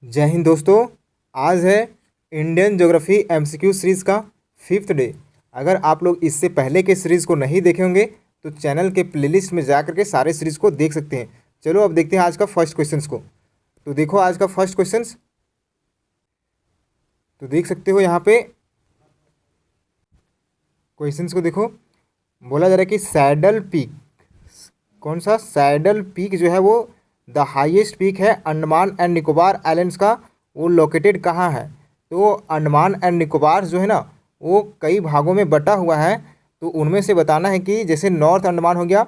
जय हिंद दोस्तों। आज है इंडियन ज्योग्राफी एमसीक्यू सीरीज़ का 5th डे। अगर आप लोग इससे पहले के सीरीज़ को नहीं देखे होंगे तो चैनल के प्लेलिस्ट में जा करके सारे सीरीज़ को देख सकते हैं। चलो अब देखते हैं आज का फर्स्ट क्वेश्चंस को। तो देखो आज का फर्स्ट क्वेश्चंस, तो देख सकते हो यहाँ पे क्वेश्चंस को देखो। बोला जा रहा है कि सैडल पीक, कौन सा सैडल पीक जो है वो द हाईएस्ट पीक है अंडमान एंड निकोबार आइलैंड्स का, वो लोकेटेड कहाँ है। तो अंडमान एंड निकोबार जो है ना वो कई भागों में बटा हुआ है। तो उनमें से बताना है कि जैसे नॉर्थ अंडमान हो गया,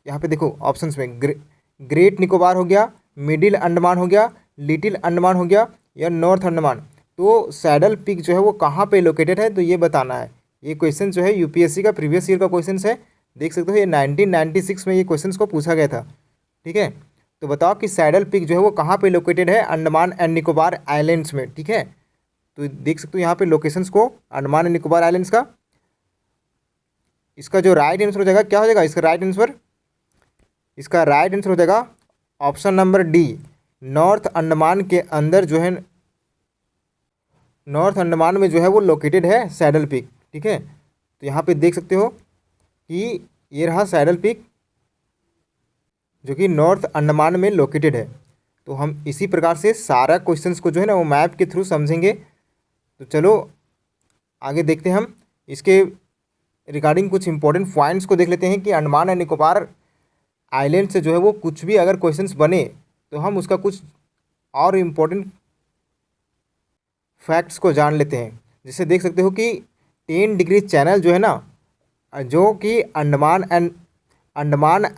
यहाँ पे देखो ऑप्शंस में ग्रेट निकोबार हो गया, मिडिल अंडमान हो गया, लिटिल अंडमान हो गया या नॉर्थ अंडमान। तो सैडल पीक जो है वो कहाँ पे लोकेटेड है तो ये बताना है। ये क्वेश्चन जो है यूपीएससी का प्रीवियस ईयर का क्वेश्चन है। देख सकते हो ये 1996 में ये क्वेश्चन को पूछा गया था। ठीक है, तो बताओ कि सैडल पीक जो है वो कहाँ पे लोकेटेड है अंडमान एंड निकोबार आइलैंड्स में। ठीक है, तो देख सकते हो यहाँ पे लोकेशंस को अंडमान एंड निकोबार आइलैंड्स का। इसका जो राइट आंसर हो जाएगा क्या हो जाएगा, इसका राइट आंसर हो जाएगा option number D. North Andaman के अंदर जो है, नॉर्थ अंडमान में जो है वो लोकेटेड है सैडल पीक। ठीक है, तो यहाँ पे देख सकते हो कि ये रहा सैडल पीक जो कि नॉर्थ अंडमान में लोकेटेड है। तो हम इसी प्रकार से सारा क्वेश्चंस को जो है ना वो मैप के थ्रू समझेंगे। तो चलो आगे देखते हैं हम इसके रिगार्डिंग कुछ इंपॉर्टेंट पॉइंट्स को देख लेते हैं कि अंडमान एंड निकोबार आइलैंड से जो है वो कुछ भी अगर क्वेश्चंस बने तो हम उसका कुछ और इम्पोर्टेंट फैक्ट्स को जान लेते हैं। जिससे देख सकते हो कि 10 डिग्री चैनल जो है ना, जो कि अंडमान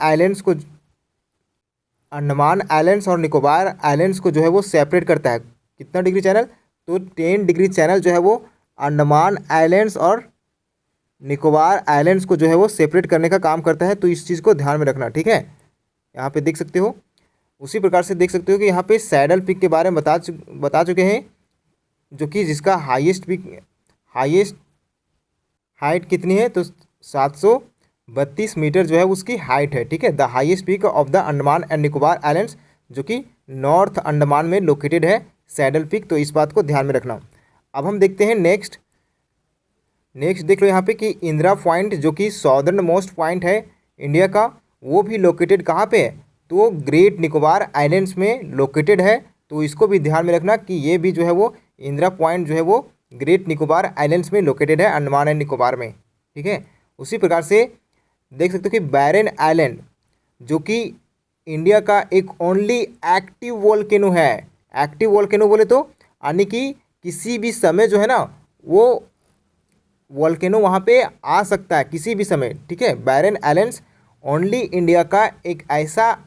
आइलैंड्स और निकोबार आइलैंड्स को जो है वो सेपरेट करता है। कितना डिग्री चैनल, तो 10 डिग्री चैनल जो है वो अंडमान आइलैंड्स और निकोबार आइलैंड्स को जो है वो सेपरेट करने का काम करता है। तो इस चीज़ को ध्यान में रखना। ठीक है, यहाँ पे देख सकते हो। उसी प्रकार से देख सकते हो कि यहाँ पे सैडल पीक के बारे में बता चुके हैं, जो कि जिसका हाईएस्ट हाइट कितनी है तो 732 मीटर जो है उसकी हाइट है। ठीक है, the highest peak of the Andaman and Nicobar islands, जो कि नॉर्थ अंडमान में लोकेटेड है सैडल पीक। तो इस बात को ध्यान में रखना। अब हम देखते हैं नेक्स्ट देख लो यहाँ पे कि इंदिरा पॉइंट जो कि सॉदर्न मोस्ट पॉइंट है इंडिया का, वो भी लोकेटेड कहाँ पे है तो ग्रेट निकोबार आइलैंड्स में लोकेटेड है। तो इसको भी ध्यान में रखना कि ये भी जो है वो इंदिरा पॉइंट जो है वो ग्रेट निकोबार आइलैंड्स में लोकेटेड है अंडमान एंड निकोबार में। ठीक है, उसी प्रकार से देख सकते हो कि बैरन आइलैंड जो कि इंडिया का एक ओनली एक्टिव वोल्केनो है। एक्टिव वोल्केनो बोले तो यानी कि किसी भी समय जो है ना वो वोल्केनो वहाँ पे आ सकता है किसी भी समय। ठीक है, बैरन आइलैंड्स ओनली इंडिया का एक ऐसा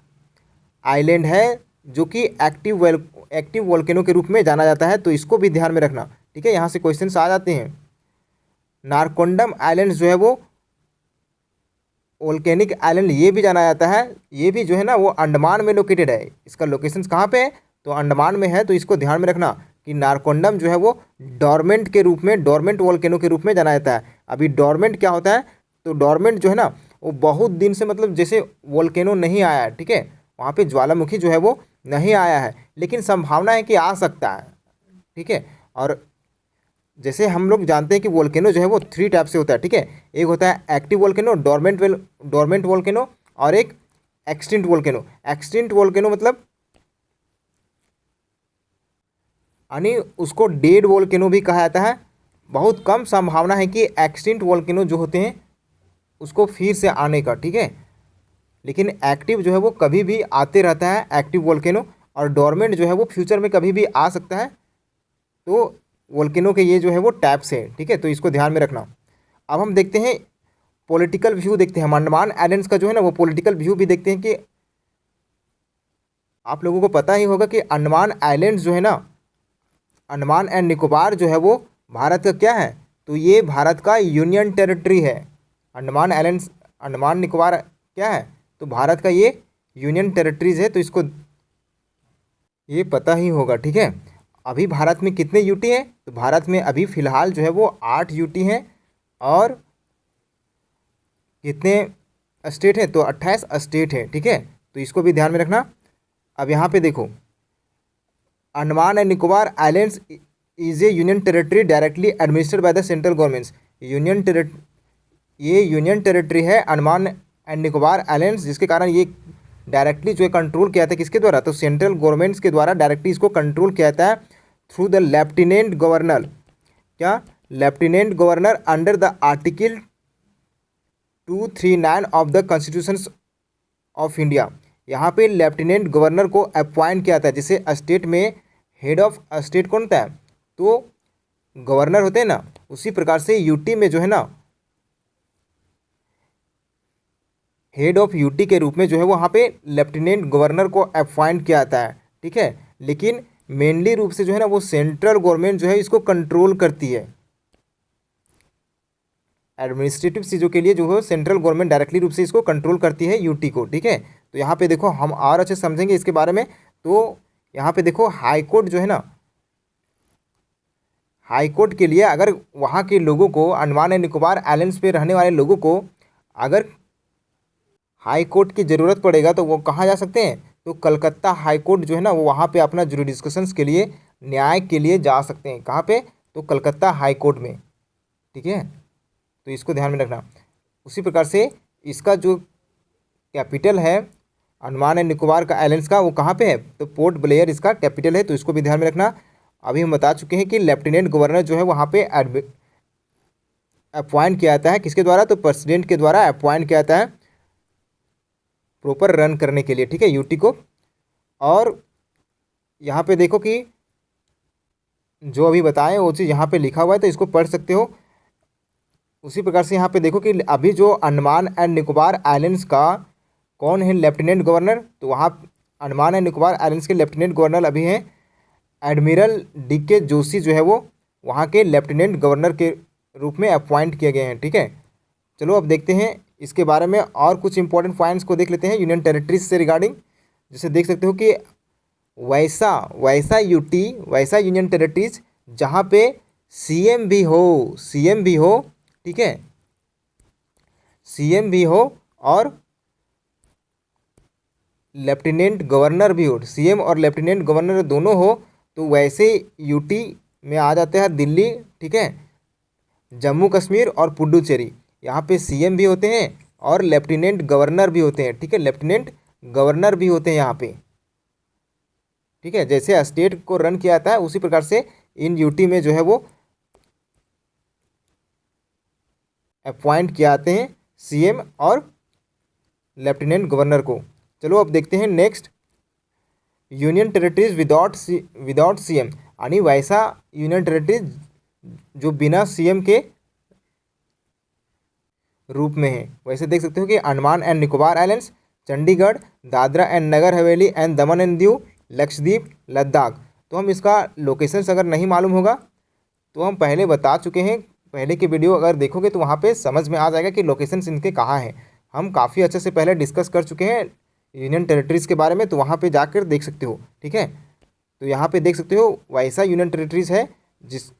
आइलैंड है जो कि एक्टिव वोल्केनो के रूप में जाना जाता है। तो इसको भी ध्यान में रखना। ठीक है, यहाँ से क्वेश्चंस आ जाते हैं। नारकोंडम आइलैंड जो है वो वोल्केनिक आइलैंड ये भी जाना जाता है। ये भी जो है ना वो अंडमान में लोकेटेड है। इसका लोकेशन कहाँ पे है तो अंडमान में है। तो इसको ध्यान में रखना कि नारकोंडम जो है वो डोरमेंट वोल्केनो के रूप में जाना जाता है। अभी डोरमेंट क्या होता है तो डोरमेंट जो है ना वो बहुत दिन से, मतलब जैसे वोल्केनो नहीं आया है। ठीक है, वहाँ पे ज्वालामुखी जो है वो नहीं आया है, लेकिन संभावना है कि आ सकता है। ठीक है, और जैसे हम लोग जानते हैं कि वोल्केनो जो है वो 3 टाइप से होता है। ठीक है, एक होता है एक्टिव वोल्केनो, डोरमेंट वोल्केनो और एक एक्सटिंक्ट वोल्केनो। एक्सटिंक्ट वोल्केनो मतलब यानी उसको डेड वोल्केनो भी कहा जाता है। बहुत कम संभावना है कि एक्सटिंक्ट वोल्केनो जो होते हैं उसको फिर से आने का। ठीक है, लेकिन एक्टिव जो है वो कभी भी आते रहता है एक्टिव वोल्केनो, और डोरमेंट जो है वो फ्यूचर में कभी भी आ सकता है। तो वोल्केनो के ये जो है वो टाइप्स है। ठीक है, तो इसको ध्यान में रखना। अब हम देखते हैं पॉलिटिकल व्यू, देखते हैं हम अंडमान आइलैंड्स का जो है ना वो पॉलिटिकल व्यू भी देखते हैं। कि आप लोगों को पता ही होगा कि अंडमान आइलैंड्स जो है ना, अंडमान एंड निकोबार जो है वो भारत का क्या है तो ये भारत का यूनियन टेरिटरी है। अंडमान आइलैंड्स, अंडमान निकोबार क्या है तो भारत का ये यूनियन टेरिटरीज है। तो इसको ये पता ही होगा। ठीक है, अभी भारत में कितने यूटी हैं तो भारत में अभी फ़िलहाल जो है वो 8 यूटी हैं। और कितने स्टेट हैं तो 28 स्टेट हैं। ठीक है, तो इसको भी ध्यान में रखना। अब यहाँ पे देखो Andaman and Nicobar islands is A union territory directly administered by the central governments. ये यूनियन टेरिटरी है अंडमान एंड निकोबार आइलैंड्स, जिसके कारण ये डायरेक्टली जो है कंट्रोल किया जाता है किसके द्वारा, तो सेंट्रल गवर्नमेंट्स के द्वारा डायरेक्टली इसको कंट्रोल किया जाता है थ्रू द लेफ्टिनेंट गवर्नर। क्या? Lieutenant governor under the article 239 of the constitution of India. यहाँ पे लेफ्टिनेंट गवर्नर को अपॉइंट किया जाता है। जैसे स्टेट में हेड ऑफ स्टेट कौन होता है, तो गवर्नर होते हैं ना, उसी प्रकार से यूटी में जो है ना हेड ऑफ यूटी के रूप में जो है वहाँ पे लेफ्टिनेंट गवर्नर को अपॉइंट किया जाता है। ठीक है, लेकिन मेनली रूप से जो है ना वो सेंट्रल गवर्नमेंट जो है इसको कंट्रोल करती है। एडमिनिस्ट्रेटिव चीज़ों के लिए जो है सेंट्रल गवर्नमेंट डायरेक्टली रूप से इसको कंट्रोल करती है यूटी को। ठीक है, तो यहाँ पे देखो हम और अच्छे समझेंगे इसके बारे में। तो यहाँ पे देखो हाई कोर्ट जो है ना, हाई कोर्ट के लिए अगर वहाँ के लोगों को, अंडमान एंड निकोबार आइलैंड्स पे रहने वाले लोगों को अगर हाई कोर्ट की ज़रूरत पड़ेगा तो वो कहाँ जा सकते हैं, तो कलकत्ता हाई कोर्ट जो है ना वो वहाँ पे अपना जुरिडिक्शंस के लिए, न्याय के लिए जा सकते हैं। कहाँ पे, तो कलकत्ता हाई कोर्ट में। ठीक है, तो इसको ध्यान में रखना। उसी प्रकार से इसका जो कैपिटल है अंडमान एंड निकोबार का आइलैंड्स का, वो कहाँ पे है, तो पोर्ट ब्लेयर इसका कैपिटल है, तो इसको भी ध्यान में रखना। अभी हम बता चुके हैं कि लेफ्टिनेंट गवर्नर जो है वहाँ पे अपॉइंट किया जाता है किसके द्वारा, तो प्रेसिडेंट के द्वारा अपॉइंट किया जाता है प्रॉपर रन करने के लिए। ठीक है, यूटी को। और यहाँ पे देखो कि जो अभी बताएं वो चीज़ यहाँ पे लिखा हुआ है, तो इसको पढ़ सकते हो। उसी प्रकार से यहाँ पे देखो कि अभी जो अंडमान एंड निकोबार आइलैंड्स का कौन है लेफ्टिनेंट गवर्नर, तो वहाँ अंडमान एंड निकोबार आइलैंड्स के लेफ्टिनेंट गवर्नर अभी हैं एडमिरल DK जोशी, जो है वो वहाँ के लेफ्टिनेंट गवर्नर के रूप में अपॉइंट किए गए हैं। ठीक है, चलो अब देखते हैं इसके बारे में और कुछ इंपॉर्टेंट पॉइंट्स को देख लेते हैं यूनियन टेरिटरीज से रिगार्डिंग। जैसे देख सकते हो कि वैसा यूनियन टेरिटरीज जहाँ पे CM भी हो। ठीक है, CM भी हो और लेफ्टिनेंट गवर्नर भी हो, CM और लेफ्टिनेंट गवर्नर दोनों हो, तो वैसे यूटी में आ जाते हैं दिल्ली। ठीक है, जम्मू कश्मीर और पुडुचेरी, यहाँ पे CM भी होते हैं और लेफ्टिनेंट गवर्नर भी होते हैं। ठीक है, लेफ्टिनेंट गवर्नर भी होते हैं यहाँ पे। ठीक है, जैसे स्टेट को रन किया जाता है उसी प्रकार से इन यूटी में जो है वो अपॉइंट किया जाते हैं CM और लेफ्टिनेंट गवर्नर को। चलो अब देखते हैं next, union territories without CM, यानी वैसा यूनियन टेरिटरीज जो बिना CM के रूप में है। वैसे देख सकते हो कि Andaman and Nicobar islands, Chandigarh, Dadra and Nagar Haveli and Daman and Diu, Lakshadweep, Ladakh. तो हम इसका लोकेशंस अगर नहीं मालूम होगा तो हम पहले बता चुके हैं, पहले की वीडियो अगर देखोगे तो वहाँ पे समझ में आ जाएगा कि लोकेशंस इनके कहाँ हैं। हम काफ़ी अच्छे से पहले डिस्कस कर चुके हैं यूनियन टेरिटरीज़ के बारे में, तो वहाँ पे जाकर देख सकते हो। ठीक है, तो यहाँ पे देख सकते हो वैसा यूनियन टेरिटरीज़ है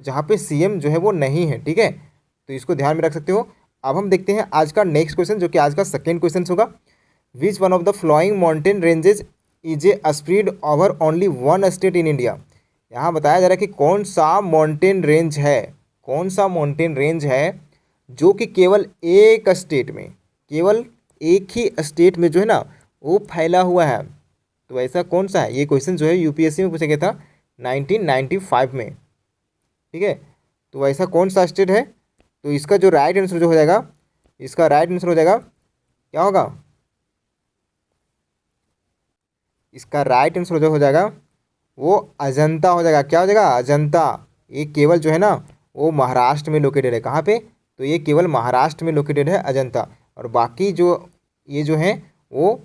जहाँ पे CM जो है वो नहीं है। ठीक है, तो इसको ध्यान में रख सकते हो। अब हम देखते हैं आज का नेक्स्ट क्वेश्चन, जो कि आज का सेकेंड क्वेश्चन होगा। विच one of the flowing mountain ranges is a spread over only one state in India. यहाँ बताया जा रहा है कि कौन सा माउंटेन रेंज है जो कि केवल एक स्टेट में, केवल एक ही स्टेट में जो है ना वो फैला हुआ है। तो ऐसा कौन सा है, ये क्वेश्चन जो है UPSC में पूछा गया था 1995 में। ठीक है, तो वैसा कौन सा स्टेट है, तो इसका जो राइट आंसर जो हो जाएगा, इसका राइट आंसर हो जाएगा, क्या होगा, इसका राइट आंसर जो हो जाएगा वो अजंता हो जाएगा। क्या हो जाएगा, अजंता। ये केवल जो है ना वो महाराष्ट्र में लोकेटेड है। कहाँ पे, तो ये केवल महाराष्ट्र में लोकेटेड है अजंता। और बाकी जो ये जो है वो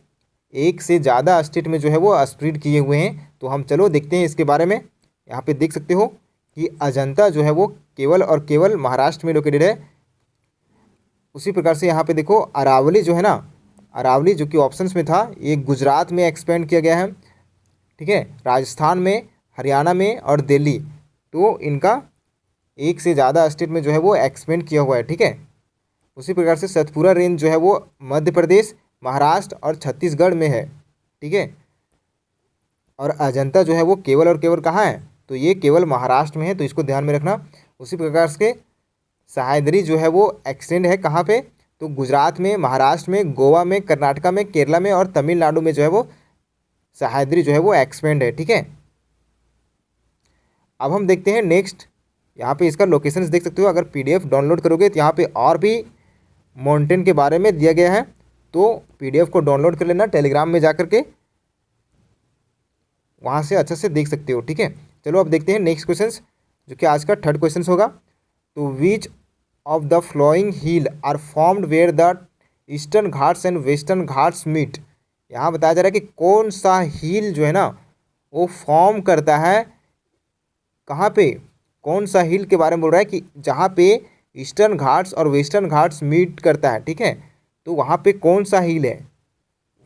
एक से ज़्यादा स्टेट में जो है वो स्प्रेड किए हुए हैं। तो हम चलो देखते हैं इसके बारे में। यहाँ पे देख सकते हो कि अजंता जो है वो केवल और केवल महाराष्ट्र में लोकेटेड है। उसी प्रकार से यहाँ पे देखो अरावली जो है ना, अरावली जो कि ऑप्शंस में था, ये गुजरात में एक्सपेंड किया गया है। ठीक है, राजस्थान में, हरियाणा में और दिल्ली, तो इनका एक से ज़्यादा स्टेट में जो है वो एक्सपेंड किया हुआ है। ठीक है, उसी प्रकार से सतपुरा रेंज जो है वो मध्य प्रदेश, महाराष्ट्र और छत्तीसगढ़ में है। ठीक है, और अजंता जो है वो केवल और केवल कहाँ है, तो ये केवल महाराष्ट्र में है, तो इसको ध्यान में रखना। उसी प्रकार से सह्याद्री जो है वो एक्सटेंड है कहाँ पे, तो गुजरात में, महाराष्ट्र में, गोवा में, कर्नाटका में, केरला में और तमिलनाडु में जो है वो सह्याद्री जो है वो एक्सपेंड है। ठीक है, अब हम देखते हैं नेक्स्ट। यहाँ पे इसका लोकेशंस देख सकते हो, अगर पीडीएफ डाउनलोड करोगे तो यहाँ पे और भी माउंटेन के बारे में दिया गया है, तो पीडीएफ को डाउनलोड कर लेना टेलीग्राम में जा कर के, वहाँ से अच्छे से देख सकते हो। ठीक है, चलो अब देखते हैं नेक्स्ट क्वेश्चंस, जो कि आज का थर्ड क्वेश्चन होगा। तो which of the following hill are formed where the Eastern Ghats and Western Ghats meet. यहाँ बताया जा रहा है कि कौन सा हिल जो है ना वो फॉर्म करता है कहाँ पे, कौन सा हिल के बारे में बोल रहा है कि जहाँ पे ईस्टर्न घाट्स और वेस्टर्न घाट्स मीट करता है। ठीक है, तो वहाँ पे कौन सा हिल है,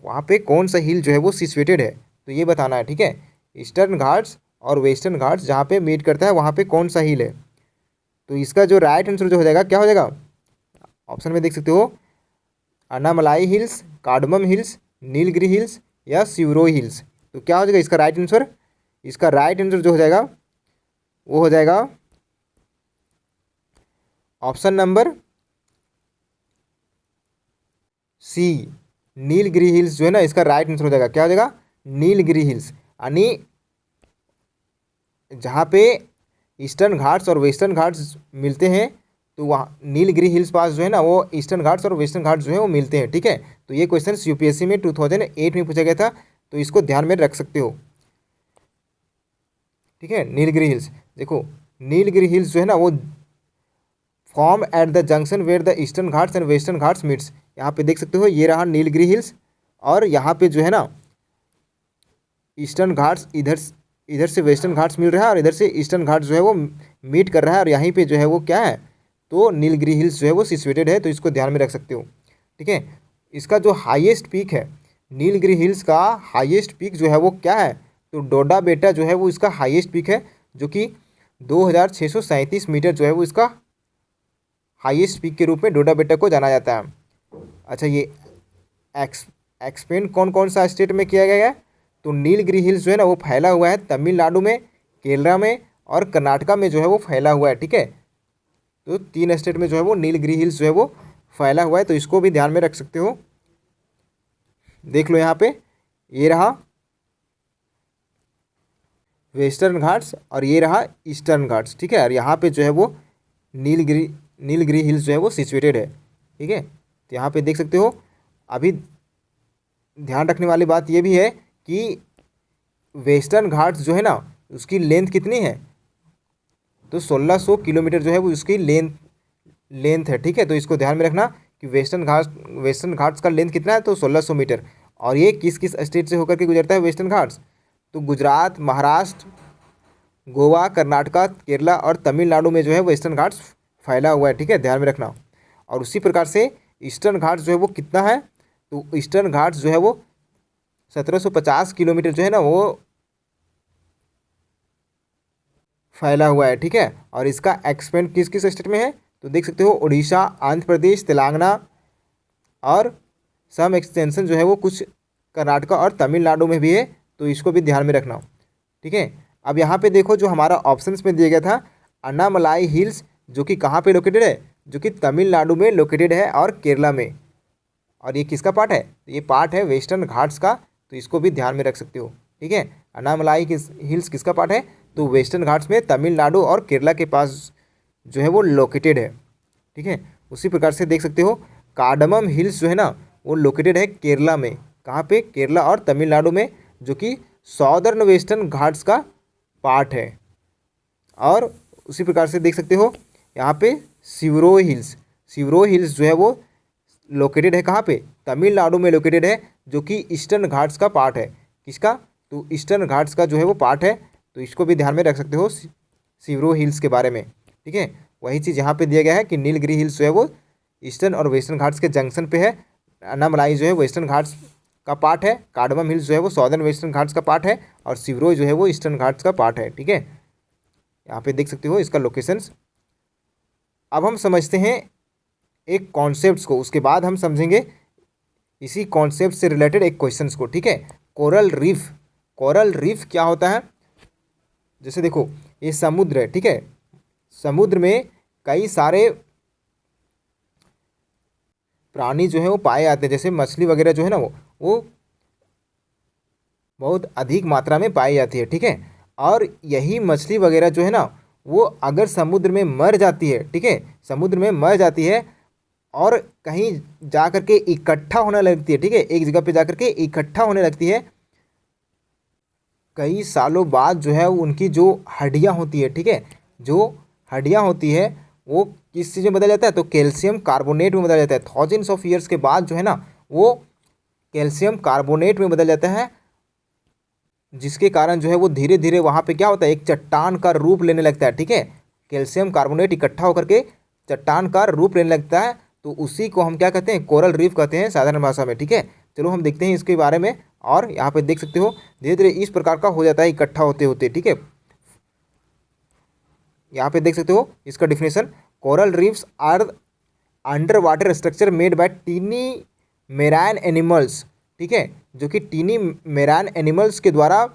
वहाँ पे कौन सा हिल जो है वो सिचुएटेड है, तो ये बताना है। ठीक है, ईस्टर्न घाट्स और वेस्टर्न घाट्स जहाँ पे मीट करता है वहाँ पे कौन सा हिल है। तो इसका जो राइट आंसर जो हो जाएगा क्या हो जाएगा, ऑप्शन में देख सकते हो, Anamalai hills, cardamom hills, Nilgiri hills या सिवरोई हिल्स। तो क्या हो जाएगा इसका राइट आंसर, इसका राइट आंसर जो हो जाएगा वो हो जाएगा option number C, Nilgiri hills जो है ना इसका राइट आंसर हो जाएगा। क्या हो जाएगा, नीलगिरी हिल्स, यानी जहाँ पे ईस्टर्न घाट्स और वेस्टर्न घाट्स मिलते हैं, तो वहाँ नीलगिरी हिल्स पास जो है ना वो ईस्टर्न घाट्स और वेस्टर्न घाट्स जो है वो मिलते हैं। ठीक है, तो ये क्वेश्चन यूपीएससी में 2008 में पूछा गया था, तो इसको ध्यान में रख सकते हो। ठीक है, नीलगिरी हिल्स, देखो नीलगिरी हिल्स जो है ना वो form at the junction where the Eastern Ghats and Western Ghats meets. यहाँ पे देख सकते हो, ये रहा नीलगिरी हिल्स, और यहाँ पे जो है ना ईस्टर्न घाट्स इधर से वेस्टर्न घाट्स मिल रहा है और इधर से ईस्टर्न घाट्स जो है वो मीट कर रहा है, और यहीं पे जो है वो क्या है, तो नीलगिरी हिल्स जो है वो सिचुएटेड है, तो इसको ध्यान में रख सकते हो। ठीक है, इसका जो हाईएस्ट पीक है, नीलगिरी हिल्स का हाईएस्ट पीक जो है वो क्या है, तो डोडा बेटा जो है वो इसका हाईएस्ट पीक है, जो कि 2637 मीटर जो है वो इसका हाईएस्ट पीक के रूप में डोडा बेटा को जाना जाता है। अच्छा, ये एक्सपेंड कौन कौन सा स्टेट में किया गया है, तो नीलगिरी हिल्स जो है ना वो फैला हुआ है तमिलनाडु में, केरला में और कर्नाटका में जो है वो फैला हुआ है। ठीक है, तो 3 स्टेट में जो है वो नीलगिरी हिल्स जो है वो फैला हुआ है, तो इसको भी ध्यान में रख सकते हो। देख लो यहाँ पे, ये रहा वेस्टर्न घाट्स और ये रहा ईस्टर्न घाट्स। ठीक है, और यहाँ पे जो है वो नीलगिरी हिल्स जो है वो सिचुएटेड है। ठीक है, तो यहाँ पे देख सकते हो। अभी ध्यान रखने वाली बात ये भी है कि वेस्टर्न घाट्स जो है ना उसकी लेंथ कितनी है, तो 1600 किलोमीटर जो है वो उसकी लेंथ है। ठीक है, तो इसको ध्यान में रखना कि वेस्टर्न घाट्स का लेंथ कितना है, तो 1600 मीटर। और ये किस किस स्टेट से होकर के गुजरता है वेस्टर्न घाट्स, तो गुजरात, महाराष्ट्र, गोवा, कर्नाटका, केरला और तमिलनाडु में जो है वेस्टर्न घाट्स फैला हुआ है। ठीक है, ध्यान में रखना। और उसी प्रकार से ईस्टर्न घाट्स जो है वो कितना है, तो ईस्टर्न घाट्स जो है वो 1750 किलोमीटर जो है ना वो फैला हुआ है। ठीक है, और इसका एक्सपेंड किस किस स्टेट में है, तो देख सकते हो उड़ीसा, आंध्र प्रदेश, तेलंगाना और सम एक्सटेंशन जो है वो कुछ कर्नाटका और तमिलनाडु में भी है, तो इसको भी ध्यान में रखना। ठीक है, अब यहाँ पे देखो जो हमारा ऑप्शंस में दिया गया था अन्नामलाई हिल्स, जो कि कहाँ पे लोकेटेड है, जो कि तमिलनाडु में लोकेटेड है और केरला में। और ये किसका पार्ट है, ये पार्ट है वेस्टर्न घाट्स का, तो इसको भी ध्यान में रख सकते हो। ठीक है, अन्नामलाई हिल्स किसका पार्ट है, तो वेस्टर्न घाट्स में तमिलनाडु और केरला के पास जो है वो लोकेटेड है। ठीक है, उसी प्रकार से देख सकते हो कार्डमम हिल्स जो है ना वो लोकेटेड है केरला में, कहाँ पे, केरला और तमिलनाडु में, जो कि सॉदर्न वेस्टर्न घाट्स का पार्ट है। और उसी प्रकार से देख सकते हो यहाँ पे सिवरोई हिल्स जो है वो लोकेटेड है कहाँ पे, तमिलनाडु में लोकेटेड है, जो कि ईस्टर्न घाट्स का पार्ट है। किसका, तो ईस्टर्न घाट्स का जो है वो पार्ट है, तो इसको भी ध्यान में रख सकते हो सिवरोई हिल्स के बारे में। ठीक है, वही चीज़ यहाँ पे दिया गया है कि नीलगिरी हिल्स जो है वो ईस्टर्न और वेस्टर्न घाट्स के जंक्शन पे है, अन्नामलाई जो है वेस्टर्न घाट्स का पार्ट है, कार्डमम हिल्स जो है वो सॉदर्न वेस्टर्न घाट्स का पार्ट है, और सिवरोई जो है वो ईस्टर्न घाट्स का पार्ट है। ठीक है, यहाँ पे देख सकते हो इसका लोकेशंस। अब हम समझते हैं एक कॉन्सेप्ट्स को, उसके बाद हम समझेंगे इसी कॉन्सेप्ट से रिलेटेड एक क्वेश्चंस को। ठीक है, कोरल रीफ क्या होता है, जैसे देखो ये समुद्र है, ठीक है, समुद्र में कई सारे प्राणी जो है वो पाए जाते हैं, जैसे मछली वगैरह जो है ना वो बहुत अधिक मात्रा में पाई जाती है, ठीक है। और यही मछली वगैरह जो है ना वो अगर समुद्र में मर जाती है, ठीक है, समुद्र में मर जाती है और कहीं जा कर के इकट्ठा होने लगती है, ठीक है, एक जगह पे जा कर के इकट्ठा होने लगती है, कई सालों बाद जो है उनकी जो हड्डियाँ होती है, ठीक है, जो हड्डियाँ होती है वो किस चीज़ में बदल जाता है, तो कैल्शियम कार्बोनेट में बदल जाता है। थाउजेंड्स ऑफ ईयर्स के बाद जो है ना वो कैल्शियम कार्बोनेट में बदल जाता है, जिसके कारण जो है वो धीरे धीरे वहाँ पे क्या होता है, एक चट्टान का रूप लेने लगता है, ठीक है, कैल्शियम कार्बोनेट इकट्ठा होकर के चट्टान का रूप लेने लगता है, तो उसी को हम क्या कहते हैं, कोरल रीफ कहते हैं साधारण भाषा में, ठीक है। चलो हम देखते हैं इसके बारे में, और यहाँ पे देख सकते हो धीरे धीरे इस प्रकार का हो जाता है इकट्ठा होते होते, ठीक है। यहाँ पे देख सकते हो इसका definition, coral reefs are under water structure made by tiny marine animals, ठीक है, जो कि टीनी मेराइन एनिमल्स के द्वारा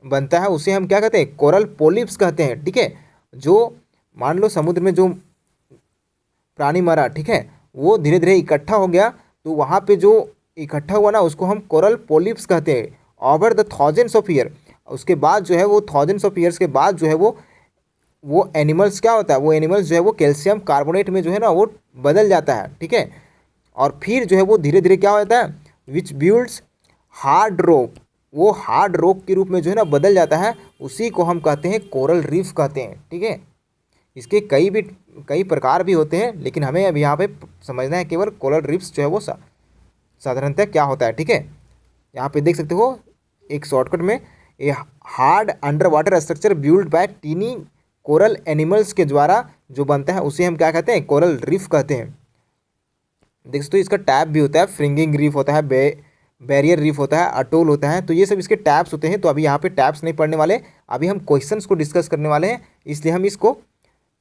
बनता है, उसे हम क्या कहते हैं, कोरल पोलिप्स कहते हैं, ठीक है। जो मान लो समुद्र में जो प्राणी मरा, ठीक है, वो धीरे धीरे इकट्ठा हो गया, तो वहाँ पे जो इकट्ठा हुआ ना उसको हम कोरल पोलिप्स कहते हैं over the thousands of year. उसके बाद जो है वो थाउजेंड्स ऑफ ईयर्स के बाद जो है वो एनिमल्स क्या होता है, वो एनिमल्स जो है वो कैल्शियम कार्बोनेट में जो है ना वो बदल जाता है, ठीक है। और फिर जो है वो धीरे धीरे क्या होता है, विच बिल्ड्स हार्ड रॉक, वो हार्ड रॉक के रूप में जो है ना बदल जाता है, उसी को हम कहते हैं कोरल रीफ कहते हैं, ठीक है। इसके कई प्रकार भी होते हैं, लेकिन हमें अब यहाँ पे समझना है केवल कोरल रीफ्स जो है वो साधारणतः क्या होता है, ठीक है। यहाँ पे देख सकते हो एक शॉर्टकट में, a hard under water structure build by tiny coral animals के द्वारा जो बनता है उसे हम क्या कहते हैं, कोरल रीफ कहते हैं। देख सकते हो इसका टैब भी होता है, फ्रिंगिंग रीफ होता है, बैरियर रीफ होता है, अटोल होता है, तो ये सब इसके टैब्स होते हैं। तो अभी यहाँ पे टैब्स नहीं पढ़ने वाले, अभी हम क्वेश्चंस को डिस्कस करने वाले हैं, इसलिए हम इसको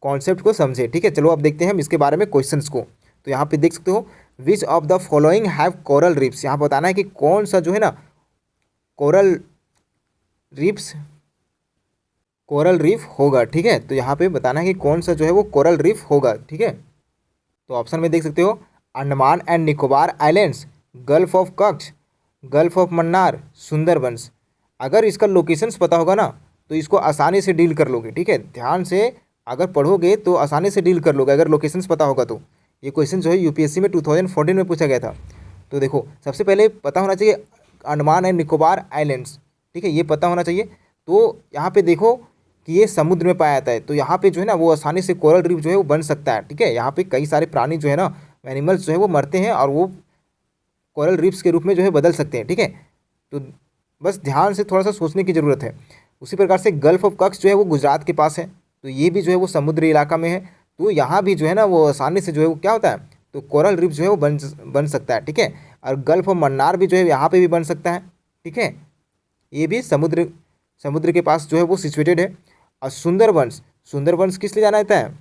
कॉन्सेप्ट को समझे, ठीक है। चलो अब देखते हैं हम इसके बारे में क्वेश्चंस को। तो यहाँ पे देख सकते हो विच of the following have coral reefs, यहाँ बताना है कि कौन सा जो है ना कोरल रीफ होगा, ठीक है। तो यहाँ पे बताना है कि कौन सा जो है वो कोरल रीफ होगा, ठीक है। तो ऑप्शन में देख सकते हो Andaman and Nicobar islands, gulf of Kutch, gulf of Mannar, Sundarbans. अगर इसका लोकेशंस पता होगा ना तो इसको आसानी से डील कर लोगे, ठीक है। ध्यान से अगर पढ़ोगे तो आसानी से डील कर लोगे अगर लोकेशंस पता होगा तो। ये क्वेश्चन जो है यूपीएससी में 2014 में पूछा गया था। तो देखो सबसे पहले पता होना चाहिए अंडमान एंड निकोबार आइलैंड्स, ठीक है, ये पता होना चाहिए। तो यहाँ पे देखो कि ये समुद्र में पाया जाता है, तो यहाँ पे जो है ना वो आसानी से कोरल रीफ जो है वो बन सकता है, ठीक है। यहाँ पे कई सारे प्राणी जो है ना एनिमल्स जो है वो मरते हैं और वो कोरल रीफ्स के रूप में जो है बदल सकते हैं, ठीक है। तो बस ध्यान से थोड़ा सा सोचने की ज़रूरत है। उसी प्रकार से गल्फ ऑफ कच्छ जो है वो गुजरात के पास है, तो ये भी जो है वो समुद्री इलाका में है, तो यहाँ भी जो है ना वो आसानी से जो है वो क्या होता है, तो कोरल रीफ जो है वो बन सकता है, ठीक है। और गल्फ ऑफ मन्नार भी जो है यहाँ पे भी बन सकता है, ठीक है, ये भी समुद्र के पास जो है वो सिचुएटेड है। और सुंदरबंस किस लिए जाना जाता है,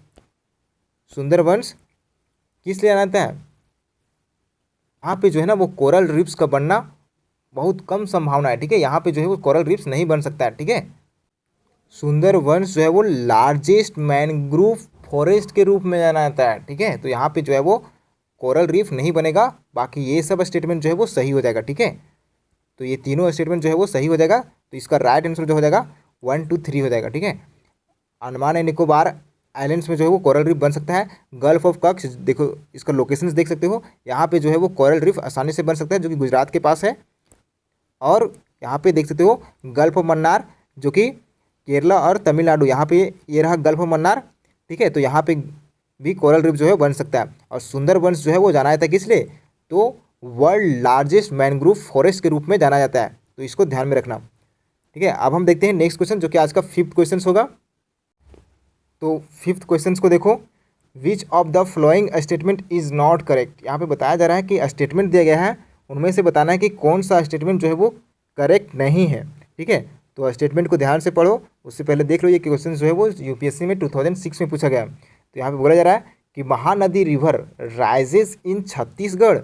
सुंदरबंस किस लिए जाना जाता है, यहाँ पे जो है ना वो कोरल रीफ्स का बनना बहुत कम संभावना है, ठीक है। यहाँ पे जो है वो कोरल रीफ्स नहीं बन सकता है, ठीक है। सुंदरबंस जो है वो लार्जेस्ट मैनग्रोव फॉरेस्ट के रूप में जाना जाता है, ठीक है। तो यहाँ पे जो है वो कोरल रीफ नहीं बनेगा, बाकी ये सब स्टेटमेंट जो है वो सही हो जाएगा, ठीक है। तो ये तीनों स्टेटमेंट जो है वो सही हो जाएगा, तो इसका राइट आंसर जो हो जाएगा 1 2 3 हो जाएगा, ठीक है। अंडमान एंड निकोबार आइलैंड्स में जो है वो कोरल रीफ बन सकता है। गल्फ ऑफ कच्छ देखो इसका लोकेशंस देख सकते हो, यहाँ पे जो है वो कोरल रीफ आसानी से बन सकता है जो कि गुजरात के पास है। और यहाँ पे देख सकते हो गल्फ ऑफ मन्नार जो कि केरला और तमिलनाडु, यहाँ पे ये रहा गल्फ ऑफ मन्नार, ठीक है। तो यहाँ पे भी कोरल रीफ जो है बन सकता है। और सुंदरबंस जो है वो जाना जाता है किस लिए, तो वर्ल्ड लार्जेस्ट मैनग्रोव फॉरेस्ट के रूप में जाना जाता है, तो इसको ध्यान में रखना, ठीक है। अब हम देखते हैं नेक्स्ट क्वेश्चन जो कि आज का 5th क्वेश्चन होगा। तो 5th क्वेश्चन को देखो, विच of the following statement is not correct. यहाँ पे बताया जा रहा है कि स्टेटमेंट दिया गया है, उनमें से बताना है कि कौन सा स्टेटमेंट जो है वो करेक्ट नहीं है, ठीक है। तो स्टेटमेंट को ध्यान से पढ़ो, उससे पहले देख लो ये क्वेश्चन जो है वो यूपीएससी में 2006 में पूछा गया। तो यहाँ पे बोला जा रहा है कि महानदी रिवर राइजेस इन छत्तीसगढ़।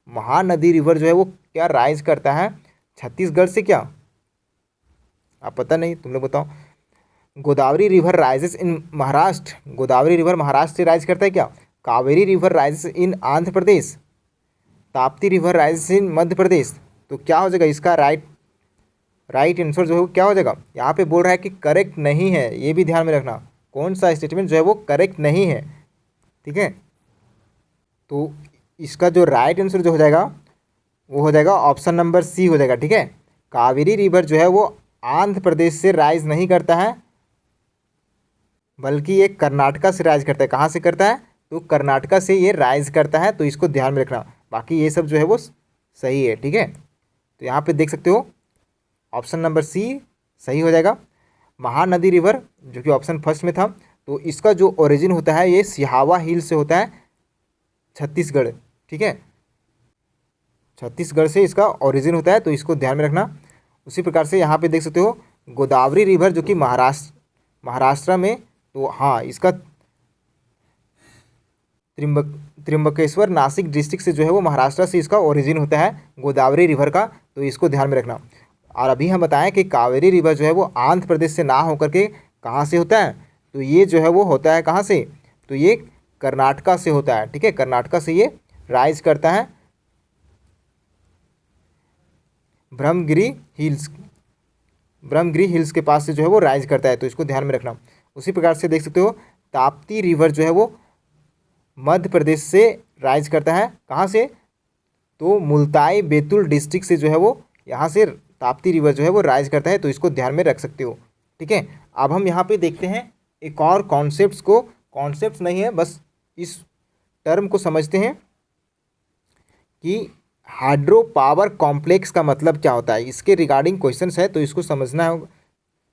महानदी रिवर जो है वो क्या राइज करता है छत्तीसगढ़ से क्या, आप पता नहीं, तुम लोग बताओ। Godavari river rises in Maharashtra, Godavari river Maharashtra से राइज करता है क्या। Kaveri river rises in Andhra Pradesh, Tapti river rises in Madhya Pradesh. तो क्या हो जाएगा इसका राइट आंसर जो है वो क्या हो जाएगा। यहाँ पे बोल रहा है कि करेक्ट नहीं है, ये भी ध्यान में रखना, कौन सा स्टेटमेंट जो है वो करेक्ट नहीं है, ठीक है। तो इसका जो राइट आंसर जो हो जाएगा वो हो जाएगा ऑप्शन नंबर सी हो जाएगा, ठीक है। कावेरी रिवर जो है वो आंध्र प्रदेश से राइज नहीं करता है, बल्कि ये कर्नाटका से राइज करता है। कहाँ से करता है, तो कर्नाटका से ये राइज करता है, तो इसको ध्यान में रखना। बाकी ये सब जो है वो सही है, ठीक है। तो यहाँ पे देख सकते हो ऑप्शन नंबर सी सही हो जाएगा। महानदी रिवर जो कि ऑप्शन फर्स्ट में था, तो इसका जो ओरिजिन होता है ये सिहावा हिल से होता है, छत्तीसगढ़, ठीक है। छत्तीसगढ़ से इसका ओरिजिन होता है, तो इसको ध्यान में रखना। उसी प्रकार से यहाँ पे देख सकते हो गोदावरी रिवर जो कि महाराष्ट्र में, तो हाँ इसका त्रिंबकेश्वर नासिक डिस्ट्रिक्ट से जो है वो महाराष्ट्र से इसका ओरिजिन होता है गोदावरी रिवर का, तो इसको ध्यान में रखना। और अभी हम बताएं कि कावेरी रिवर जो है वो आंध्र प्रदेश से ना होकर के कहाँ से होता है, तो ये जो है वो होता है कहाँ से, तो ये कर्नाटका से होता है, ठीक है। कर्नाटका से ये राइज करता है ब्रह्मगिरी हिल्स के पास से जो है वो राइज करता है, तो इसको ध्यान में रखना। उसी प्रकार से देख सकते हो ताप्ती रिवर जो है वो मध्य प्रदेश से राइज करता है, कहाँ से, तो मुल्ताई बैतूल डिस्ट्रिक्ट से जो है वो यहाँ से ताप्ती रिवर जो है वो राइज करता है, तो इसको ध्यान में रख सकते हो, ठीक है। अब हम यहाँ पे देखते हैं एक और कॉन्सेप्ट्स को, कॉन्सेप्ट्स नहीं है बस इस टर्म को समझते हैं कि हाइड्रो पावर कॉम्प्लेक्स का मतलब क्या होता है। इसके रिगार्डिंग क्वेश्चंस है, तो इसको समझना होगा।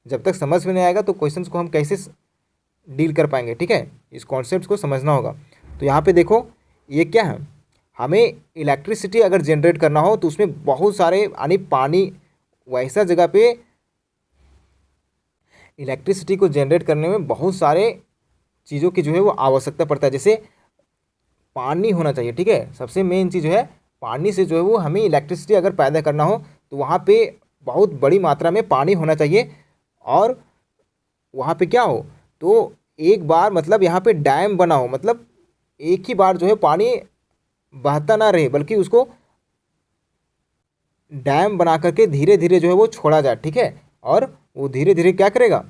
जब तक समझ में नहीं आएगा तो क्वेश्चंस को हम कैसे डील कर पाएंगे, ठीक है। इस कॉन्सेप्ट को समझना होगा। तो यहाँ पे देखो ये क्या है, हमें इलेक्ट्रिसिटी अगर जनरेट करना हो तो उसमें बहुत सारे यानी पानी, वैसा जगह पे इलेक्ट्रिसिटी को जनरेट करने में बहुत सारे चीज़ों की जो है वो आवश्यकता पड़ता है। जैसे पानी होना चाहिए, ठीक है, सबसे मेन चीज़ जो है पानी से जो है वो हमें इलेक्ट्रिसिटी अगर पैदा करना हो तो वहाँ पे बहुत बड़ी मात्रा में पानी होना चाहिए। और वहाँ पे क्या हो, तो एक बार मतलब यहाँ पे डैम बना हो, मतलब एक ही बार जो है पानी बहता ना रहे, बल्कि उसको डैम बना करके धीरे धीरे जो है वो छोड़ा जाए, ठीक है। और वो धीरे धीरे क्या करेगा,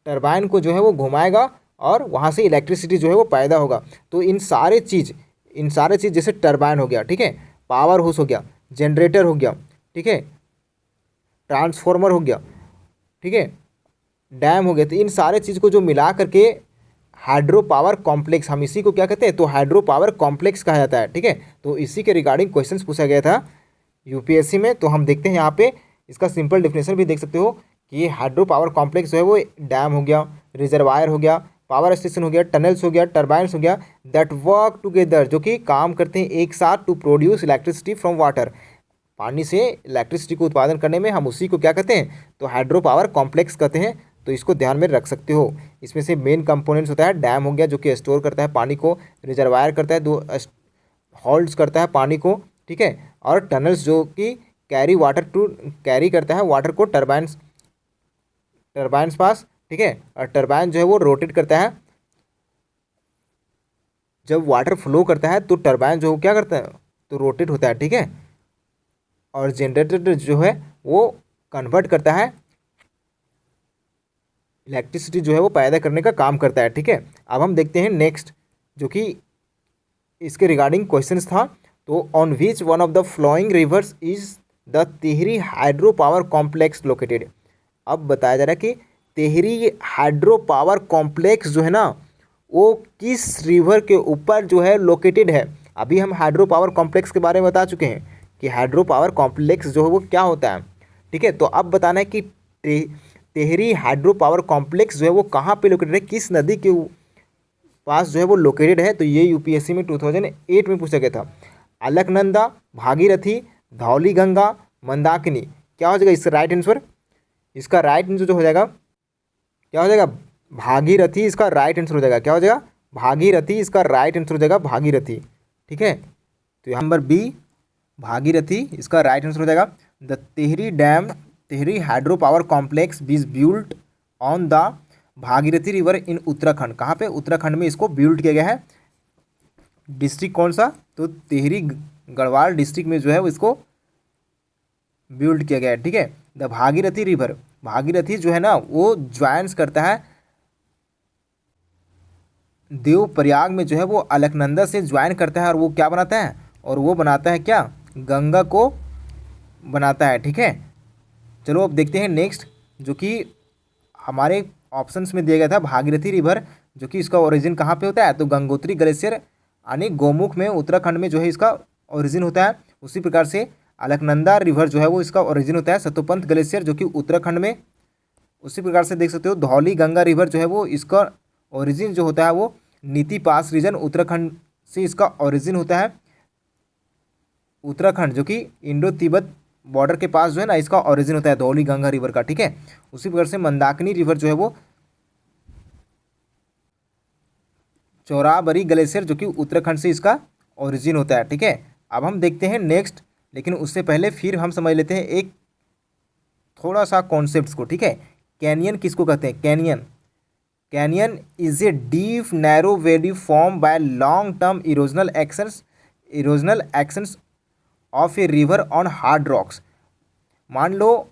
टरबाइन को जो है वो घुमाएगा और वहाँ से इलेक्ट्रिसिटी जो है वो पैदा होगा। तो इन सारे चीज़ जैसे टरबाइन हो गया, ठीक है, पावर हाउस हो गया, जनरेटर हो गया, ठीक है, ट्रांसफार्मर हो गया, ठीक है, डैम हो गया, तो इन सारे चीज़ को जो मिला करके हाइड्रो पावर कॉम्प्लेक्स, हम इसी को क्या कहते हैं, तो हाइड्रो पावर कॉम्प्लेक्स कहा जाता है, ठीक है। तो इसी के रिगार्डिंग क्वेश्चंस पूछा गया था यूपीएससी में। तो हम देखते हैं यहाँ पे इसका सिंपल डेफिनेशन भी देख सकते हो कि ये हाइड्रो पावर कॉम्प्लेक्स जो है वो डैम हो गया, रिजर्वायर हो गया, पावर स्टेशन हो गया, टनल्स हो गया, टर्बाइंस हो गया, दैट वर्क टुगेदर, जो कि काम करते हैं एक साथ to produce electricity from water. पानी से इलेक्ट्रिसिटी को उत्पादन करने में हम उसी को क्या कहते हैं, तो हाइड्रो पावर कॉम्प्लेक्स कहते हैं। तो इसको ध्यान में रख सकते हो। इसमें से मेन कंपोनेंट्स होता है डैम हो गया जो कि स्टोर करता है पानी को, रिजर्वायर करता है, दो होल्ड्स करता है पानी को, ठीक है, और टनल्स जो कि कैरी करता है वाटर को टरबाइंस पास, ठीक है। और टरबाइन जो है वो रोटेट करता है, जब वाटर फ्लो करता है तो टरबाइन जो क्या करता है, तो रोटेट होता है, ठीक है। और जनरेटर जो है वो कन्वर्ट करता है, इलेक्ट्रिसिटी जो है वो पैदा करने का काम करता है, ठीक है। अब हम देखते हैं नेक्स्ट, जो कि इसके रिगार्डिंग क्वेश्चंस था। तो on which one of the following rivers is the Tehri hydro power complex located. अब बताया जा रहा है कि तिहरी हाइड्रो पावर कॉम्प्लेक्स जो है ना वो किस रिवर के ऊपर जो है लोकेटेड है। अभी हम हाइड्रो पावर कॉम्प्लेक्स के बारे में बता चुके हैं कि हाइड्रो पावर कॉम्प्लेक्स जो है वो क्या होता है, ठीक है। तो अब बताना है कि तिहरी हाइड्रो पावर कॉम्प्लेक्स जो है वो कहाँ पे लोकेटेड है, किस नदी के पास जो है वो लोकेटेड है। तो ये यूपीएससी में 2008 में पूछा गया था। अलकनंदा, भागीरथी, धौली गंगा, मंदाकिनी, क्या हो जाएगा इसका राइट आंसर। इसका राइट आंसर जो हो जाएगा क्या हो जाएगा, भागीरथी इसका राइट आंसर हो जाएगा। क्या हो जाएगा, भागीरथी इसका राइट आंसर हो जाएगा, भागीरथी, ठीक है। तो यहाँ नंबर बी भागीरथी इसका राइट आंसर हो जाएगा। The Tehri dam, Tehri hydro power complex is built on the Bhagirathi river in Uttarakhand. कहाँ पे? उत्तराखंड में इसको बिल्ड किया गया है। डिस्ट्रिक्ट कौन सा? तो टिहरी गढ़वाल डिस्ट्रिक्ट में जो है वो इसको बिल्ड किया गया है। ठीक है। द भागीरथी रिवर, भागीरथी जो है ना वो ज्वाइंस करता है देवप्रयाग में, जो है वो अलकनंदा से ज्वाइन करता है और वो क्या बनाता है? और वो बनाता है क्या? गंगा को बनाता है। ठीक है। चलो अब देखते हैं नेक्स्ट, जो कि हमारे ऑप्शंस में दिया गया था भागीरथी रिवर, जो कि इसका ओरिजिन कहाँ पे होता है? तो गंगोत्री ग्लेशियर यानी गोमुख में, उत्तराखंड में जो है इसका ओरिजिन होता है। उसी प्रकार से अलकनंदा रिवर जो है वो इसका ओरिजिन होता है सतोपंथ ग्लेशियर, जो कि उत्तराखंड में। उसी प्रकार से देख सकते हो धौली गंगा रिवर जो है वो इसका ओरिजिन जो होता है वो नीति पास रीजन, उत्तराखंड से इसका ओरिजिन होता है। उत्तराखंड जो कि इंडो तिब्बत बॉर्डर के पास जो है ना इसका ओरिजिन होता है धौली गंगा रिवर का। ठीक है। उसी प्रकार से मंदाकिनी रिवर जो है वो चौराबरी ग्लेशियर, जो कि उत्तराखंड से इसका ओरिजिन होता है। ठीक है। अब हम देखते हैं नेक्स्ट, लेकिन उससे पहले फिर हम समझ लेते हैं एक थोड़ा सा कॉन्सेप्ट्स को। ठीक है। कैनियन किसको कहते हैं? Canyon, canyon is a deep narrow valley form by long term erosional actions of a river on hard rocks. मान लो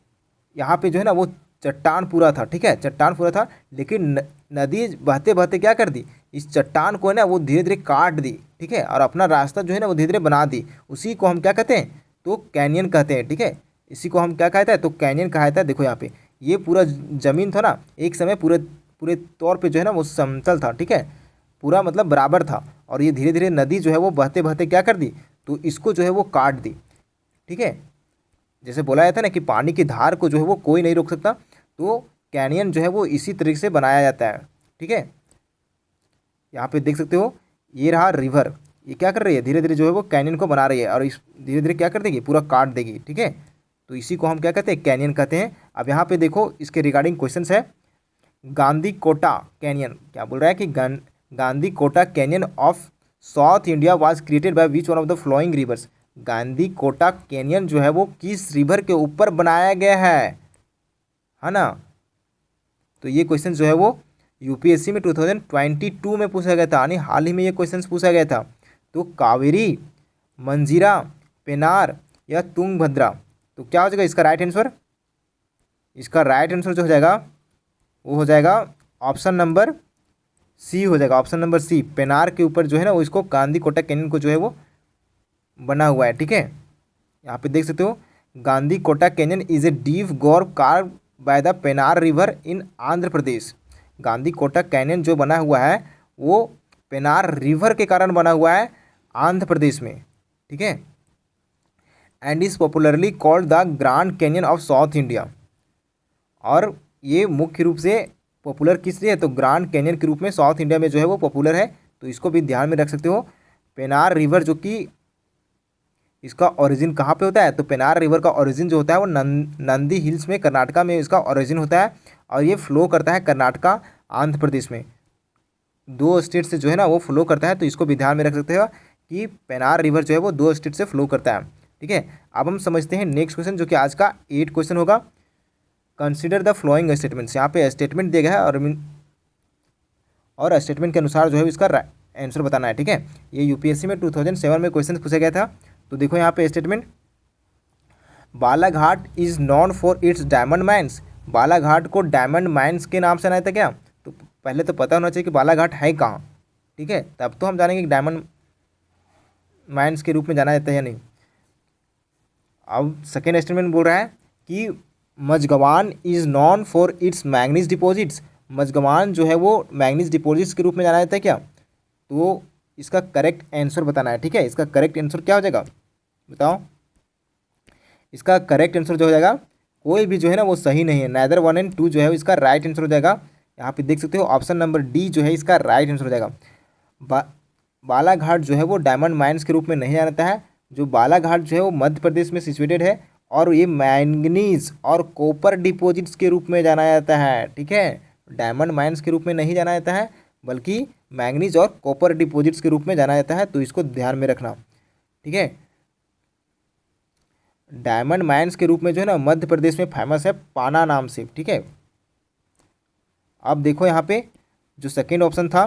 यहाँ पे जो है ना वो चट्टान पूरा था। ठीक है। चट्टान पूरा था, लेकिन नदी बहते बहते क्या कर दी? इस चट्टान को है ना वो धीरे धीरे काट दी। ठीक है। और अपना रास्ता जो है ना वो धीरे धीरे बना दी। उसी को हम क्या कहते हैं? तो कैनियन कहते हैं। ठीक है। इसी को हम क्या कहते हैं? तो कैनियन कहा जाता है। देखो यहाँ पे ये पूरा ज़मीन था ना, एक समय पूरे पूरे तौर पे जो है ना वो समतल था। ठीक है। पूरा मतलब बराबर था, और ये धीरे धीरे नदी जो है वो बहते बहते क्या कर दी? तो इसको जो है वो काट दी। ठीक है। जैसे बोला जाता है ना कि पानी की धार को जो है वो कोई नहीं रोक सकता, तो कैनियन जो है वो इसी तरीके से बनाया जाता है। ठीक है। यहाँ पे देख सकते हो ये रहा रिवर, ये क्या कर रही है? धीरे धीरे जो है वो कैनियन को बना रही है, और इस धीरे धीरे क्या कर देगी? पूरा काट देगी। ठीक है। तो इसी को हम क्या कहते हैं? कैनियन कहते हैं। अब यहाँ पे देखो इसके रिगार्डिंग क्वेश्चंस है। गांधी कोटा कैनियन क्या बोल रहा है कि Gandikota canyon of South India was created by which one of the following rivers. Gandikota canyon जो है वो किस रिवर के ऊपर बनाया गया है ना? तो ये क्वेश्चन जो है वो यूपीएससी में 2022 में पूछा गया था, यानी हाल ही में ये क्वेश्चन पूछा गया था। तो कावेरी, मंजीरा, पेनार या तुंगभद्रा, तो क्या हो जाएगा इसका राइट आंसर? इसका राइट आंसर जो हो जाएगा वो हो जाएगा ऑप्शन नंबर सी हो जाएगा। ऑप्शन नंबर सी, पेनार के ऊपर जो है ना वो इसको गांधी कोटा कैनियन को जो है वो बना हुआ है। ठीक है। यहाँ पे देख सकते हो Gandikota canyon is a deep gorge carved by the Pennar river in Andhra Pradesh. Gandikota canyon जो बना हुआ है वो पेनार रिवर के कारण बना हुआ है आंध्र प्रदेश में। ठीक है। And is popularly called the grand canyon of South India. और ये मुख्य रूप से पॉपुलर किस लिए है? तो ग्रैंड कैनियन के रूप में साउथ इंडिया में जो है वो पॉपुलर है। तो इसको भी ध्यान में रख सकते हो। पेनार रिवर जो कि इसका ओरिजिन कहाँ पे होता है? तो पेनार रिवर का ओरिजिन जो होता है वो नंदी हिल्स में, कर्नाटका में इसका ओरिजिन होता है, और ये फ्लो करता है कर्नाटका आंध्र प्रदेश में, दो स्टेट से जो है ना वो फ्लो करता है। तो इसको भी ध्यान में रख सकते हो कि पेनार रिवर जो है वो दो स्टेट से फ्लो करता है। ठीक है। अब हम समझते हैं नेक्स्ट क्वेश्चन, जो कि आज का 8 क्वेश्चन होगा। Consider the flowing statements. यहाँ पे स्टेटमेंट दिया गया है और स्टेटमेंट के अनुसार जो है इसका आंसर बताना है। ठीक है। ये यूपीएससी में 2007 में क्वेश्चन पूछा गया था। तो देखो यहाँ पे statement, Balaghat is known for it's diamond mines. Balaghat को डायमंड माइंस के नाम से जाना जाता है क्या? तो पहले तो पता होना चाहिए कि बालाघाट है कहाँ। ठीक है। तब तो हम जानेंगे कि डायमंड माइंस के रूप में जाना जाता है या नहीं। अब सेकेंड स्टेटमेंट बोल रहा है कि Majhgawan is known for its manganese deposits. Majhgawan जो है वो मैंगनीज डिपॉजिट्स के रूप में जाना जाता है क्या? तो इसका करेक्ट आंसर बताना है। ठीक है। इसका करेक्ट आंसर क्या हो जाएगा बताओ? इसका करेक्ट आंसर जो हो जाएगा, कोई भी जो है ना वो सही नहीं है, नाइदर 1 और 2 जो है इसका राइट आंसर हो जाएगा। यहाँ पे देख सकते हो ऑप्शन नंबर डी जो है इसका राइट आंसर हो जाएगा। बालाघाट जो है वो डायमंड माइंस के रूप में नहीं जाना जाता है। जो बालाघाट जो है वो मध्य प्रदेश में सिचुएटेड है, और ये मैंगनीज और कॉपर डिपॉजिट्स के रूप में जाना जाता है। ठीक है। डायमंड माइंस के रूप में नहीं जाना जाता है, बल्कि मैंगनीज और कॉपर डिपॉजिट्स के रूप में जाना जाता है। तो इसको ध्यान में रखना। ठीक है। डायमंड माइंस के रूप में जो है ना मध्य प्रदेश में फेमस है पाना नाम से। ठीक है, अब देखो यहाँ पे जो सेकेंड ऑप्शन था,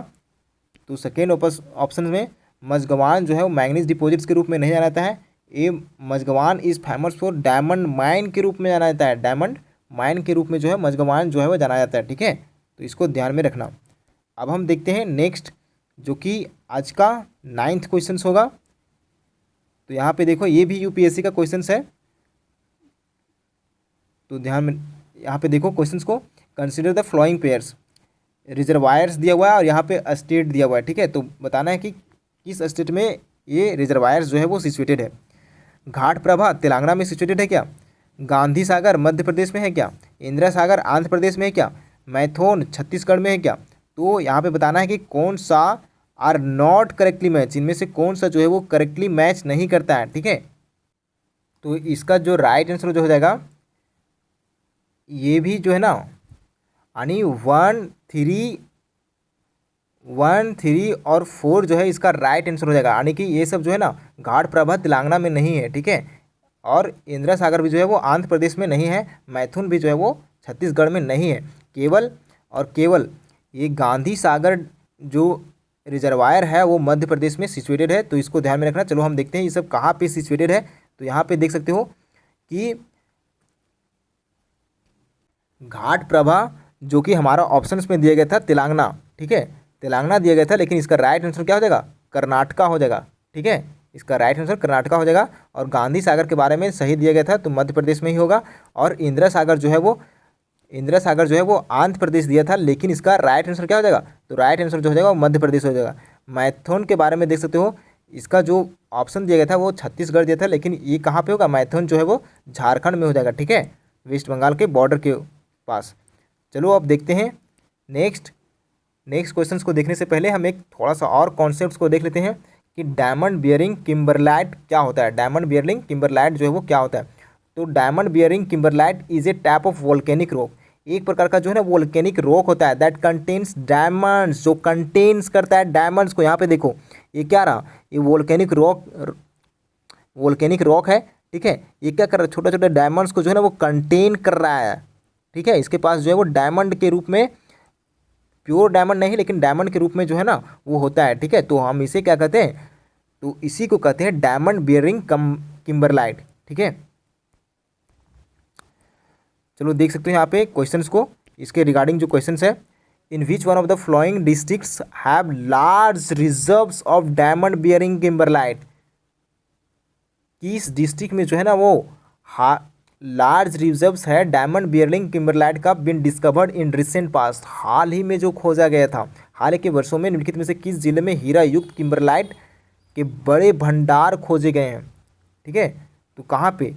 तो सेकेंड ऑप्शन में मझगवान जो है वो मैंगनीज डिपॉजिट्स के रूप में नहीं जाना जाता है। ये Majhgawan is famous for diamond mine के रूप में जाना जाता है। डायमंड माइन के रूप में जो है मझगवान जो है वो जाना जाता है। ठीक है, तो इसको ध्यान में रखना। अब हम देखते हैं नेक्स्ट, जो कि आज का 9th क्वेश्चन होगा। तो यहाँ पे देखो ये भी यूपीएससी का क्वेश्चन है, तो ध्यान में यहाँ पे देखो क्वेश्चंस को। Consider the flowing pairs, reservoirs दिया हुआ है और यहाँ पे स्टेट दिया हुआ है। ठीक है, तो बताना है कि किस स्टेट में ये रिजर्वायर्स जो है वो सिचुएटेड है। घाट प्रभा तेलंगाना में सिचुएटेड है क्या? गांधी सागर मध्य प्रदेश में है क्या? इंदिरा सागर आंध्र प्रदेश में है क्या? मैथोन छत्तीसगढ़ में है क्या? तो यहाँ पे बताना है कि कौन सा आर नॉट करेक्टली मैच, इनमें से कौन सा जो है वो करेक्टली मैच नहीं करता है। ठीक है, तो इसका जो राइट आंसर जो हो जाएगा ये भी जो है ना, यानी 1, 3 और 4 जो है इसका राइट आंसर हो जाएगा। यानी कि ये सब जो है ना घाट प्रभा तेलंगाना में नहीं है। ठीक है, और इंदिरा सागर भी जो है वो आंध्र प्रदेश में नहीं है, मैथुन भी जो है वो छत्तीसगढ़ में नहीं है। केवल और केवल ये गांधी सागर जो रिजर्वायर है वो मध्य प्रदेश में सिचुएटेड है, तो इसको ध्यान में रखना। चलो हम देखते हैं ये सब कहाँ पे सिचुएटेड है। तो यहाँ पे देख सकते हो कि घाट प्रभा जो कि हमारा ऑप्शंस में दिया गया था तेलंगाना। ठीक है, तेलंगाना दिया गया था, लेकिन इसका राइट आंसर क्या हो जाएगा? कर्नाटका हो जाएगा। ठीक है, इसका राइट आंसर कर्नाटका हो जाएगा। और गांधी सागर के बारे में सही दिया गया था तो मध्य प्रदेश में ही होगा। और इंदिरा सागर जो है वो आंध्र प्रदेश दिया था, लेकिन इसका राइट आंसर क्या हो जाएगा? तो राइट आंसर जो हो जाएगा वो मध्य प्रदेश हो जाएगा। मैथोन के बारे में देख सकते हो, इसका जो ऑप्शन दिया गया था वो छत्तीसगढ़ दिया था, लेकिन ये कहाँ पे होगा? मैथोन जो है वो झारखंड में हो जाएगा। ठीक है, वेस्ट बंगाल के बॉर्डर के पास। चलो अब देखते हैं नेक्स्ट क्वेश्चंस को देखने से पहले हम एक थोड़ा सा और कॉन्सेप्ट्स को देख लेते हैं कि डायमंड बियरिंग किम्बरलाइट क्या होता है। डायमंड बियरिंग किम्बरलाइट जो है वो क्या होता है? तो diamond bearing kimberlite is a type of volcanic rock, एक प्रकार का जो है ना वोल्केनिक रॉक होता है दैट कंटेन्स डायमंड्स, जो कंटेन्स करता है डायमंड्स को। यहाँ पे देखो ये क्या रहा, ये वोल्केनिक रॉक है। ठीक है, ये क्या कर रहा है? छोटे छोटे डायमंड्स को जो है ना वो कंटेन कर रहा है। ठीक है, इसके पास जो है वो डायमंड के रूप में, प्योर डायमंड नहीं लेकिन डायमंड के रूप में जो है ना वो होता है। ठीक है, तो हम इसे क्या कहते हैं? तो इसी को कहते हैं डायमंड बियरिंग किम्बरलाइट। ठीक है, चलो देख सकते हो यहाँ पे क्वेश्चंस को, इसके रिगार्डिंग जो क्वेश्चंस है। In which one of the following districts have large reserves of diamond bearing kimberlite? किस डिस्ट्रिक्ट में जो है ना वो लार्ज रिजर्व्स है डायमंड बियरिंग किम्बरलाइट का been discovered in recent past, हाल ही में जो खोजा गया था, हाल के वर्षों में निम्नलिखित में से किस जिले में हीरा युक्त किम्बरलाइट के बड़े भंडार खोजे गए हैं? ठीक है, तो कहाँ पे?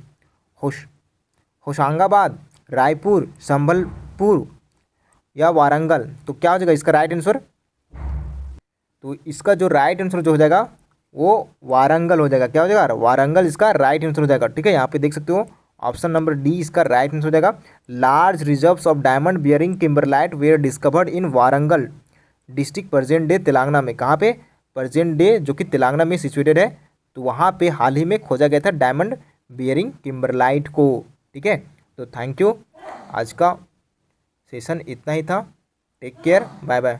होशंगाबाद, रायपुर, संबलपुर या वारंगल? तो क्या हो जाएगा इसका राइट आंसर? तो इसका जो राइट आंसर जो हो जाएगा वो वारंगल हो जाएगा। क्या हो जाएगा? वारंगल इसका राइट आंसर हो जाएगा। ठीक है, यहाँ पे देख सकते हो ऑप्शन नंबर डी इसका राइट आंसर हो जाएगा। Large reserves of diamond bearing kimberlite were discovered in Warangal district present day Telangana में। कहाँ पे? प्रेजेंट डे जो कि तेलंगाना में सिचुएटेड है, तो वहाँ पे हाल ही में खोजा गया था डायमंड बियरिंग किम्बरलाइट को। ठीक है, तो थैंक यू, आज का सेशन इतना ही था। Take care, bye bye.